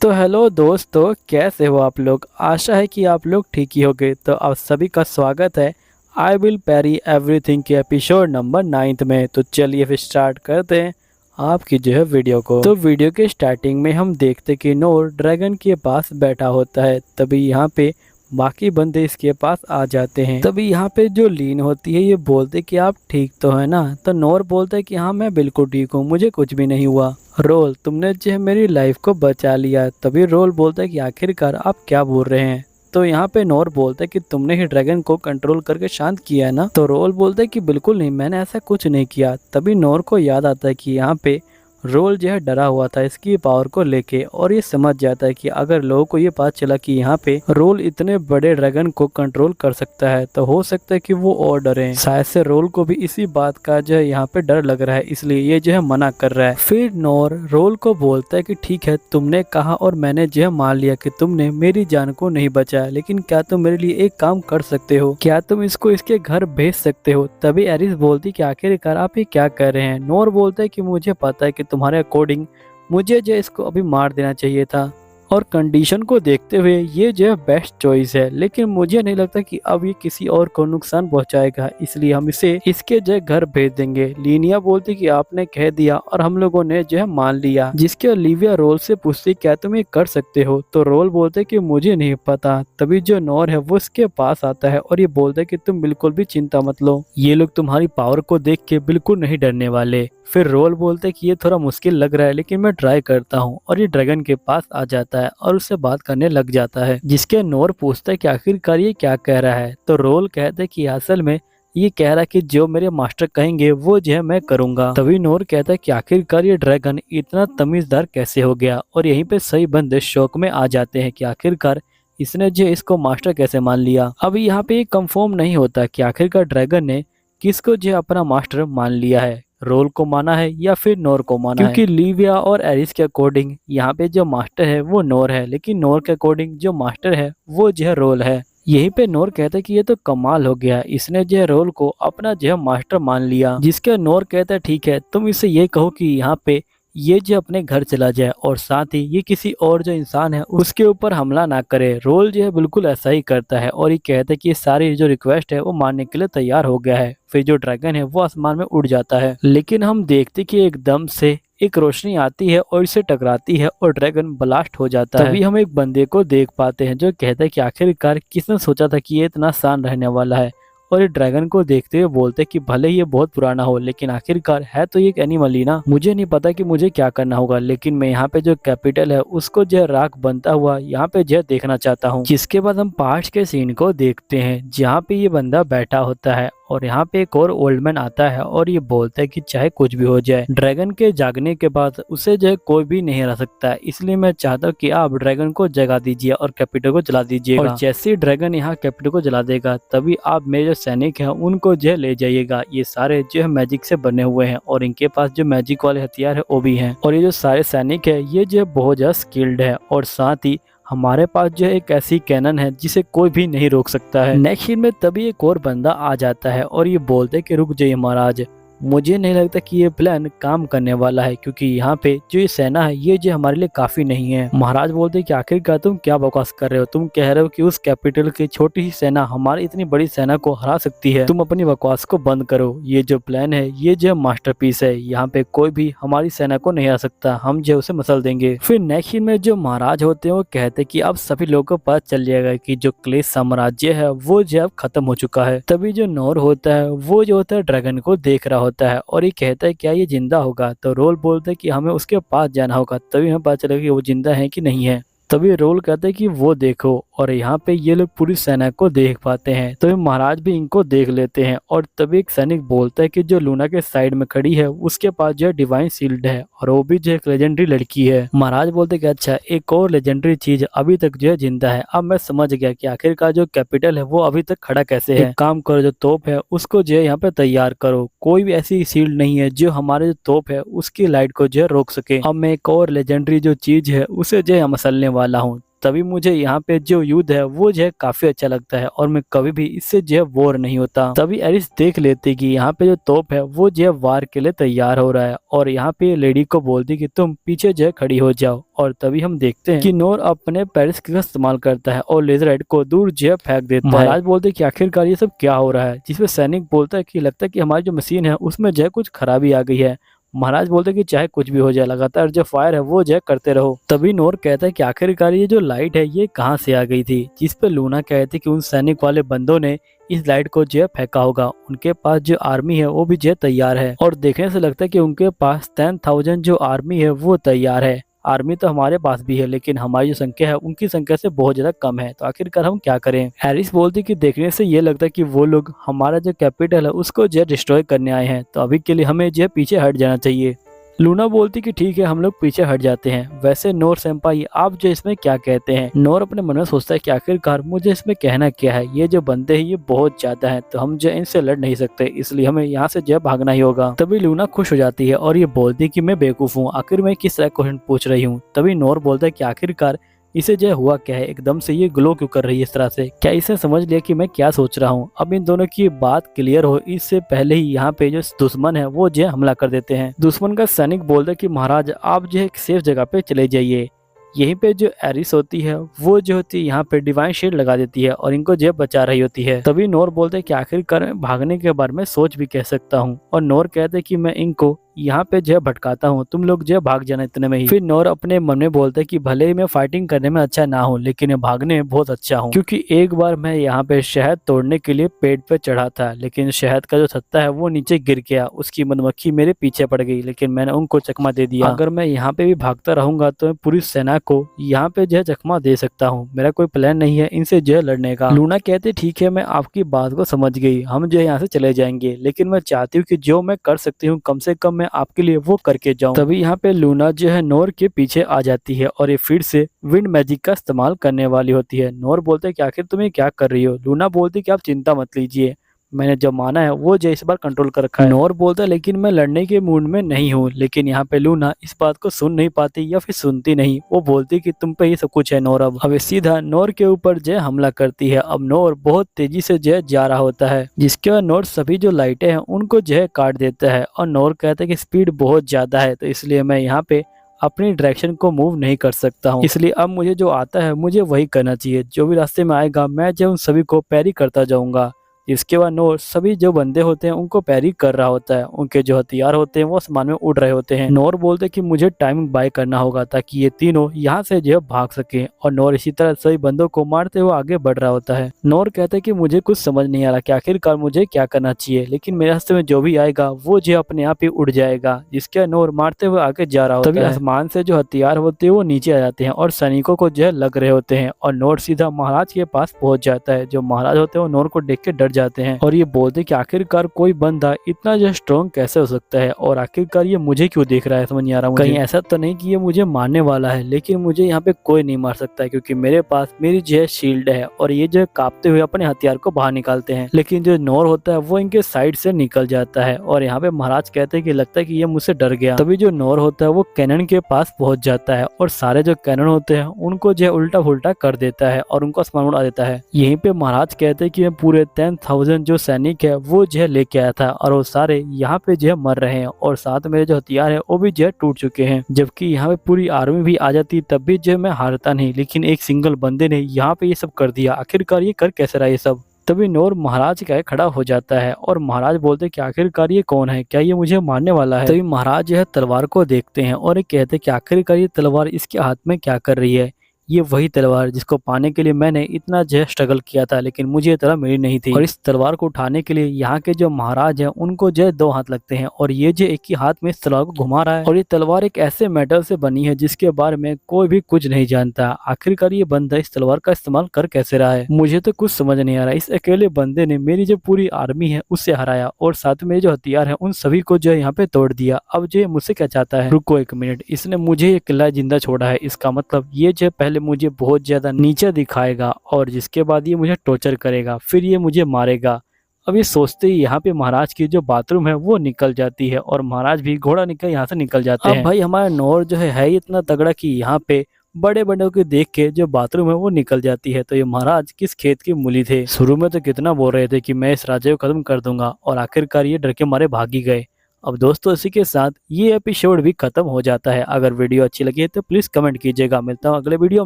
तो हेलो दोस्तों, कैसे हो आप लोग। आशा है कि आप लोग ठीक ही होंगे। तो आप सभी का स्वागत है आई विल पैरी एवरीथिंग के एपिसोड नंबर 9 में। तो चलिए फिर स्टार्ट करते हैं आपकी जो है वीडियो को। तो वीडियो के स्टार्टिंग में हम देखते कि नोर ड्रैगन के पास बैठा होता है। तभी यहाँ पे बाकी बंदे इसके पास आ जाते हैं। तभी यहाँ पे जो लीन होती है ये बोलते कि आप ठीक तो है ना। तो नोर बोलता है कि हाँ मैं बिल्कुल ठीक हूँ, मुझे कुछ भी नहीं हुआ। रोल, तुमने जो है मेरी लाइफ को बचा लिया। तभी रोल बोलता है कि आखिरकार आप क्या बोल रहे हैं। तो यहाँ पे नोर बोलता है कि तुमने ही ड्रैगन को कंट्रोल करके शांत किया है ना। तो रोल बोलता है कि बिल्कुल नहीं, मैंने ऐसा कुछ नहीं किया। तभी नोर को याद आता है कि यहाँ पे रोल जो है डरा हुआ था इसकी पावर को लेके, और ये समझ जाता है कि अगर लोगों को ये पता चला कि यहाँ पे रोल इतने बड़े ड्रैगन को कंट्रोल कर सकता है तो हो सकता है कि वो और डरे। शायद से रोल को भी इसी बात का जो है यहाँ पे डर लग रहा है, इसलिए ये जो है मना कर रहा है। फिर नोर रोल को बोलता है कि ठीक है, तुमने कहा और मैंने जो है मान लिया कि तुमने मेरी जान को नहीं बचाया, लेकिन क्या तुम मेरे लिए एक काम कर सकते हो? क्या तुम इसको इसके घर भेज सकते हो? तभी एरिस बोलती कि आखिरकार आप ये क्या कर रहे हैं। नोर बोलता है कि मुझे पता है कि तुम्हारे अकॉर्डिंग मुझे जो इसको अभी मार देना चाहिए था, और कंडीशन को देखते हुए ये जो है बेस्ट चॉइस है, लेकिन मुझे नहीं लगता कि अब ये किसी और को नुकसान पहुंचाएगा, इसलिए हम इसे इसके जो है घर भेज देंगे। लीनिया बोलती कि आपने कह दिया और हम लोगों ने जो है मान लिया। जिसके ओलिविया रोल से पूछती क्या तुम ये कर सकते हो, तो रोल बोलते कि मुझे नहीं पता। तभी जो नोर है वो इसके पास आता है और ये बोलता है कि तुम बिल्कुल भी चिंता मत लो, ये लोग तुम्हारी पावर को देख के बिल्कुल नहीं डरने वाले। फिर रोल बोलते कि ये थोड़ा मुश्किल लग रहा है, लेकिन मैं ट्राई करता हूँ, और ये ड्रैगन के पास आ जाता है और उससे बात करने लग जाता है। जिसके नोर पूछता है कि आखिरकार ये क्या कह रहा है। तो रोल कहते कि असल में ये कह रहा है कि जो मेरे मास्टर कहेंगे वो जो है मैं करूंगा। तभी नोर कहता है कि आखिरकार ये ड्रैगन इतना तमीजदार कैसे हो गया, और यहीं पे सही बंदे शौक में आ जाते हैं कि आखिरकार इसने जो इसको मास्टर कैसे मान लिया। अभी यहाँ पे कंफर्म नहीं होता कि आखिरकार ड्रैगन ने किसको जो अपना मास्टर मान लिया है, रोल को माना है या फिर नोर को माना है। क्योंकि लिविया और एरिस के अकॉर्डिंग यहाँ पे जो मास्टर है वो नोर है, लेकिन नोर के अकॉर्डिंग जो मास्टर है वो जो है रोल है। यहीं पे नोर कहता है कि ये तो कमाल हो गया, इसने जो है रोल को अपना जो है मास्टर मान लिया। जिसके नोर कहता है ठीक है, तुम इसे ये कहो कि यहाँ पे ये जो अपने घर चला जाए, और साथ ही ये किसी और जो इंसान है उसके ऊपर हमला ना करे। रोल जो है बिल्कुल ऐसा ही करता है और ये कहता है कि ये सारी जो रिक्वेस्ट है वो मानने के लिए तैयार हो गया है। फिर जो ड्रैगन है वो आसमान में उड़ जाता है, लेकिन हम देखते कि एकदम से एक रोशनी आती है और इसे टकराती है और ड्रैगन ब्लास्ट हो जाता है। तभी हम एक बंदे को देख पाते हैं जो कहता है कि आखिरकार किसने सोचा था कि ये इतना शान रहने वाला है, और ये ड्रैगन को देखते हुए बोलते कि भले ही ये बहुत पुराना हो, लेकिन आखिरकार है तो ये एक एनिमल ही ना। मुझे नहीं पता कि मुझे क्या करना होगा, लेकिन मैं यहाँ पे जो कैपिटल है उसको जो राख बनता हुआ यहाँ पे जो देखना चाहता हूँ। जिसके बाद हम पास्ट के सीन को देखते हैं जहाँ पे ये बंदा बैठा होता है, और यहाँ पे एक और ओल्ड मैन आता है और ये बोलता है कि चाहे कुछ भी हो जाए, ड्रैगन के जागने के बाद उसे जो है कोई भी नहीं हरा सकता, इसलिए मैं चाहता हूँ कि आप ड्रैगन को जगा दीजिए और कैपिटल को जला दीजिएगा। और जैसे ही ड्रैगन यहाँ कैपिटल को जला देगा तभी आप मेरे जो सैनिक हैं उनको जो है ले जाइएगा। ये सारे जो है मैजिक से बने हुए हैं और इनके पास जो मैजिक वाले हथियार है वो भी हैं, और ये जो सारे सैनिक है ये जो है बहुत ज्यादा स्किल्ड है, और साथ ही हमारे पास जो है एक ऐसी कैनन है जिसे कोई भी नहीं रोक सकता है। नेक्स्ट सीन में तभी एक और बंदा आ जाता है और ये बोलते है कि रुक जाइए महाराज, मुझे नहीं लगता कि ये प्लान काम करने वाला है, क्योंकि यहाँ पे जो ये सेना है ये जो हमारे लिए काफी नहीं है। महाराज बोलते हैं कि आखिरकार तुम क्या बकवास कर रहे हो, तुम कह रहे हो कि उस कैपिटल की छोटी सी सेना हमारी इतनी बड़ी सेना को हरा सकती है, तुम अपनी बकवास को बंद करो। ये जो प्लान है ये जो मास्टरपीस है, यहाँ पे कोई भी हमारी सेना को नहीं हरा सकता, हम जो उसे मसल देंगे। फिर नेक्स्ट सीन में जो महाराज होते हैं वो कहते हैं कि अब सभी लोगों को पता चल जाएगा कि जो क्लेश साम्राज्य है वो जो अब खत्म हो चुका है। तभी जो नोर होता है वो जो होता है ड्रैगन को देख रहा होता है और ये कहता है क्या ये जिंदा होगा। तो रोल बोलता है कि हमें उसके पास जाना होगा, तभी हमें पता चलेगा कि वो जिंदा है कि नहीं है। तभी रोल कहते हैं कि वो देखो, और यहाँ पे ये लोग पूरी सेना को देख पाते हैं। तभी महाराज भी इनको देख लेते हैं, और तभी एक सैनिक बोलता है कि जो लूना के साइड में खड़ी है उसके पास जो है डिवाइन शील्ड है, और वो भी जो एक लेजेंडरी लड़की है। महाराज बोलते कि अच्छा, एक और लेजेंडरी चीज अभी तक जो है जिंदा है। अब मैं समझ गया कि आखिरकार जो कैपिटल है वो अभी तक खड़ा कैसे है। एक काम करो, जो तोप है उसको जो है यहाँ पे तैयार करो, कोई भी ऐसी शील्ड नहीं है जो हमारे जो तोप है उसकी लाइट को जो है रोक सके। अब मैं एक और लेजेंडरी जो चीज है उसे जो है मसलने वाला हूँ, तभी मुझे यहाँ पे जो युद्ध है वो जो है काफी अच्छा लगता है और मैं कभी भी इससे जो है बोर नहीं होता। तभी एरिस देख लेती कि यहाँ पे जो तोप है वो जो है वार के लिए तैयार हो रहा है और यहाँ पे लेडी को बोलती कि तुम पीछे जो है खड़ी हो जाओ। और तभी हम देखते हैं कि नोर अपने पेरिस का इस्तेमाल करता है और लेजरहेड को दूर जो है फेंक देता है। महाराज बोलते हैं कि आखिरकार ये सब क्या हो रहा है, जिसपे सैनिक बोलता है कि लगता है कि हमारी जो मशीन है उसमें जो है कुछ खराबी आ गई है। महाराज बोलते हैं कि चाहे कुछ भी हो जाए लगातार जो फायर है वो जो है करते रहो। तभी नोर कहता है कि आखिरकार ये जो लाइट है ये कहाँ से आ गई थी, जिस पे लूना कहती है कि उन सैनिक वाले बंदों ने इस लाइट को जो है फेंका होगा। उनके पास जो आर्मी है वो भी जो है तैयार है और देखने से लगता है कि उनके पास 10,000 जो आर्मी है वो तैयार है। आर्मी तो हमारे पास भी है लेकिन हमारी जो संख्या है उनकी संख्या से बहुत ज्यादा कम है, तो आखिरकार हम क्या करें। हैरिस बोलती कि देखने से ये लगता है कि वो लोग हमारा जो कैपिटल है उसको जो है डिस्ट्रॉय करने आए हैं, तो अभी के लिए हमें जो है पीछे हट जाना चाहिए। लूना बोलती कि ठीक है हम लोग पीछे हट जाते हैं। वैसे नोर सेंपाई आप जो इसमें क्या कहते हैं। नोर अपने मन में सोचता है कि आखिरकार मुझे इसमें कहना क्या है, ये जो बंदे हैं ये बहुत ज्यादा हैं, तो हम जो इनसे लड़ नहीं सकते, इसलिए हमें यहाँ से जो भागना ही होगा। तभी लूना खुश हो जाती है और ये बोलती है कि मैं बेवकूफ हूँ, आखिर मैं किस तरह क्वेश्चन पूछ रही हूँ। तभी नोर बोलता है कि आखिरकार इसे जो हुआ क्या है, एकदम से ये ग्लो क्यों कर रही है इस तरह से, क्या इसे समझ लिया कि मैं क्या सोच रहा हूँ। अब इन दोनों की बात क्लियर हो इससे पहले ही यहाँ पे जो दुश्मन है वो जो हमला कर देते हैं। दुश्मन का सैनिक बोलता है कि महाराज आप जो एक सेफ जगह पे चले जाइए। यहीं पे जो एरिस होती है वो जो होती है यहाँ पे डिवाइन शील्ड लगा देती है और इनको जो बचा रही होती है। तभी नोर बोलते हैं कि आखिरकार भागने के बारे में सोच भी कह सकता हूँ और नोर कहते हैं कि मैं इनको यहाँ पे जो भटकाता हूँ, तुम लोग जो भाग जाना इतने में ही। फिर नोर अपने मन में बोलते है कि भले ही मैं फाइटिंग करने में अच्छा ना हूँ लेकिन मैं भागने में बहुत अच्छा हूँ, क्योंकि एक बार मैं यहाँ पे शहद तोड़ने के लिए पेड़ पे चढ़ा था लेकिन शहद का जो छत्ता है वो नीचे गिर गया, उसकी मधुमक्खी मेरे पीछे पड़ गई लेकिन मैंने उनको चकमा दे दिया। अगर मैं यहाँ पे भी भागता रहूंगा तो मैं पूरी सेना को यहाँ पे जो है चकमा दे सकता हूँ। मेरा कोई प्लान नहीं है इनसे जो है लड़ने का। लूना कहते ठीक है मैं आपकी बात को समझ गई, हम जो है यहाँ से चले जाएंगे, लेकिन मैं चाहती हूँ कि जो मैं कर सकती हूँ कम से कम मैं आपके लिए वो करके जाऊं। तभी यहाँ पे लूना जो है नोर के पीछे आ जाती है और ये फिर से विंड मैजिक का इस्तेमाल करने वाली होती है। नोर बोलते हैं कि आखिर तुम ये क्या कर रही हो। लूना बोलती है कि आप चिंता मत लीजिए, मैंने जो माना है वो जो इस बार कंट्रोल कर रखा है। नोर बोलता है लेकिन मैं लड़ने के मूड में नहीं हूँ, लेकिन यहाँ पे लूना इस बात को सुन नहीं पाती या फिर सुनती नहीं। वो बोलती कि तुम पे ही सब कुछ है नोर। अब सीधा नोर के ऊपर जो हमला करती है। अब नोर बहुत तेजी से जो जा रहा होता है, जिसके बाद नोर सभी जो लाइटें हैं उनको जो काट देता है और नोर कहता है कि स्पीड बहुत ज्यादा है तो इसलिए मैं यहाँ पे अपनी डायरेक्शन को मूव नहीं कर सकता हूँ, इसलिए अब मुझे जो आता है मुझे वही करना चाहिए। जो भी रास्ते में आएगा मैं जो उन सभी को पैरी करता जाऊंगा। इसके बाद नोर सभी जो बंदे होते हैं उनको पैरी कर रहा होता है, उनके जो हथियार होते हैं वो आसमान में उड़ रहे होते हैं। नोर बोलते कि मुझे टाइमिंग बाय करना होगा ताकि ये तीनों यहाँ से जो भाग सके और नोर इसी तरह सभी बंदों को मारते हुए आगे बढ़ रहा होता है। नोर कहते हैं कि मुझे कुछ समझ नहीं आ रहा कि आखिरकार मुझे क्या करना चाहिए, लेकिन मेरे रास्ते में जो भी आएगा वो जो अपने आप ही उड़ जाएगा। जिसके नोर मारते हुए आगे जा रहा होता है। तभी आसमान से जो हथियार होते हैं वो नीचे आ जाते हैं और सैनिकों को जो लग रहे होते हैं और नोर सीधा महाराज के पास पहुंच जाता है। जो महाराज होते हैं वो नोर को देख के डर जाते हैं और ये बोलते कि आखिरकार कोई बंदा इतना जो स्ट्रॉन्ग कैसे हो सकता है और आखिरकार ये मुझे क्यों देख रहा है, समझ नहीं आ रहा मुझे। कहीं ऐसा तो नहीं कि ये मुझे मारने वाला है, लेकिन मुझे यहाँ पे कोई नहीं मार सकता है क्योंकि मेरे पास मेरी जो है शील्ड है और ये जो कांपते हुए अपने हथियार को बाहर निकालते हैं। लेकिन जो नोर होता है वो इनके साइड से निकल जाता है और यहाँ पे महाराज कहते हैं कि लगता है कि ये मुझसे डर गया। तभी जो नोर होता है वो कैनन के पास पहुंच जाता है और सारे जो कैनन होते हैं उनको जो उल्टा फुल्टा कर देता है और उनको आसमान उड़ा देता है। यहीं पे महाराज कहते हैं कि मैं पूरे 10,000 जो सैनिक है वो जो लेके आया था और वो सारे यहाँ पे जो मर रहे हैं और साथ में जो हथियार है वो भी जो टूट चुके हैं। जबकि यहाँ पे पूरी आर्मी भी आ जाती तब भी जो मैं हारता नहीं, लेकिन एक सिंगल बंदे ने यहाँ पे ये सब कर दिया। आखिरकार ये कर कैसे रहा ये सब। तभी नोर महाराज का खड़ा हो जाता है और महाराज बोलते कि आखिरकार ये कौन है, क्या ये मुझे मारने वाला है। तभी महाराज जो है तलवार को देखते हैं और ये कहते कि आखिरकार ये तलवार इसके हाथ में क्या कर रही है। ये वही तलवार जिसको पाने के लिए मैंने इतना जो स्ट्रगल किया था, लेकिन मुझे ये तलवार मिली नहीं थी। और इस तलवार को उठाने के लिए यहाँ के जो महाराज हैं उनको जो 2 हाथ लगते हैं और ये जो एक ही हाथ में इस तलवार को घुमा रहा है। और ये तलवार एक ऐसे मेटल से बनी है जिसके बारे में कोई भी कुछ नहीं जानता। आखिरकार ये बंदा इस तलवार का इस्तेमाल कर कैसे रहा है, मुझे तो कुछ समझ नहीं आ रहा। इस अकेले बंदे ने मेरी जो पूरी आर्मी है उससे हराया और साथ में जो हथियार है उन सभी को जो यहाँ पे तोड़ दिया। अब जो मुझसे क्या चाहता है, रुको 1 मिनट, इसने मुझे ये किला जिंदा छोड़ा है, इसका मतलब ये जो पहले मुझे बहुत ज्यादा नीचे दिखाएगा और जिसके बाद ये मुझे टॉर्चर करेगा, फिर ये मुझे मारेगा। अब ये सोचते ही यहाँ पे महाराज की जो बाथरूम है वो निकल जाती है और महाराज भी घोड़ा निकल यहाँ से निकल जाते हैं। अब भाई हमारा नोर जो है इतना तगड़ा कि यहाँ पे बड़े बड़ों को देख के जो बाथरूम है वो निकल जाती है। तो ये महाराज किस खेत की मूली थे। शुरू में तो कितना बोल रहे थे कि मैं इस राजा को खत्म कर दूंगा और आखिरकार ये डर के मारे भाग ही गए। अब दोस्तों इसी के साथ ये एपिसोड भी खत्म हो जाता है। अगर वीडियो अच्छी लगी है तो प्लीज कमेंट कीजिएगा। मिलता हूँ अगले वीडियो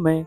में।